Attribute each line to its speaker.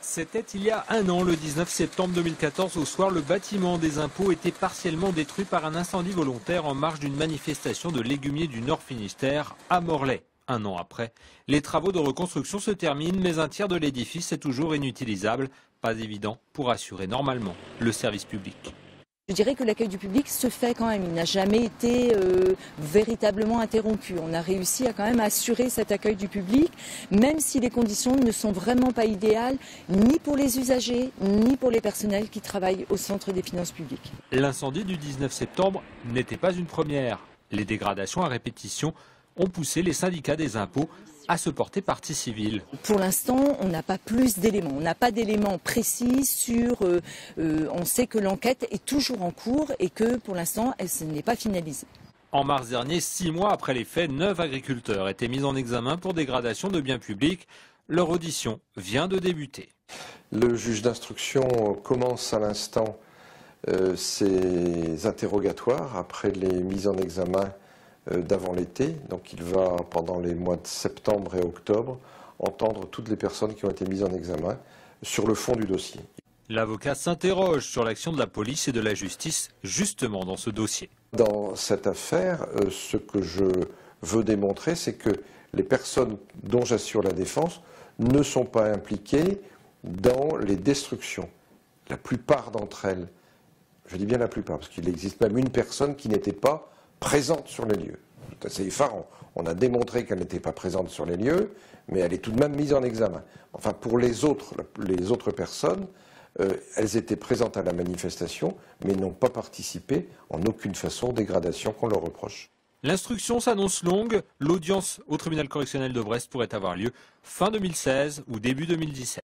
Speaker 1: C'était il y a un an, le 19 septembre 2014, au soir, le bâtiment des impôts était partiellement détruit par un incendie volontaire en marge d'une manifestation de légumiers du Nord Finistère à Morlaix. Un an après, les travaux de reconstruction se terminent, mais un tiers de l'édifice est toujours inutilisable. Pas évident pour assurer normalement le service public.
Speaker 2: Je dirais que l'accueil du public se fait quand même, il n'a jamais été véritablement interrompu. On a réussi à quand même assurer cet accueil du public, même si les conditions ne sont vraiment pas idéales, ni pour les usagers, ni pour les personnels qui travaillent au centre des finances publiques.
Speaker 1: L'incendie du 19 septembre n'était pas une première. Les dégradations à répétition ont poussé les syndicats des impôts à se porter partie civile.
Speaker 2: Pour l'instant, on n'a pas plus d'éléments. On n'a pas d'éléments précis sur... on sait que l'enquête est toujours en cours et que pour l'instant, elle n'est pas finalisée.
Speaker 1: En mars dernier, 6 mois après les faits, 9 agriculteurs étaient mis en examen pour dégradation de biens publics. Leur audition vient de débuter.
Speaker 3: Le juge d'instruction commence à l'instant ses interrogatoires après les mises en examen d'avant l'été. Donc il va, pendant les mois de septembre et octobre, entendre toutes les personnes qui ont été mises en examen sur le fond du dossier.
Speaker 1: L'avocat s'interroge sur l'action de la police et de la justice, justement dans ce dossier.
Speaker 3: Dans cette affaire, ce que je veux démontrer, c'est que les personnes dont j'assure la défense ne sont pas impliquées dans les destructions. La plupart d'entre elles, je dis bien la plupart, parce qu'il existe même une personne qui n'était pas présente sur les lieux. C'est assez effarant. On a démontré qu'elle n'était pas présente sur les lieux, mais elle est tout de même mise en examen. Enfin, pour les autres personnes, elles étaient présentes à la manifestation, mais n'ont pas participé en aucune façon aux dégradations qu'on leur reproche.
Speaker 1: L'instruction s'annonce longue. L'audience au tribunal correctionnel de Brest pourrait avoir lieu fin 2016 ou début 2017.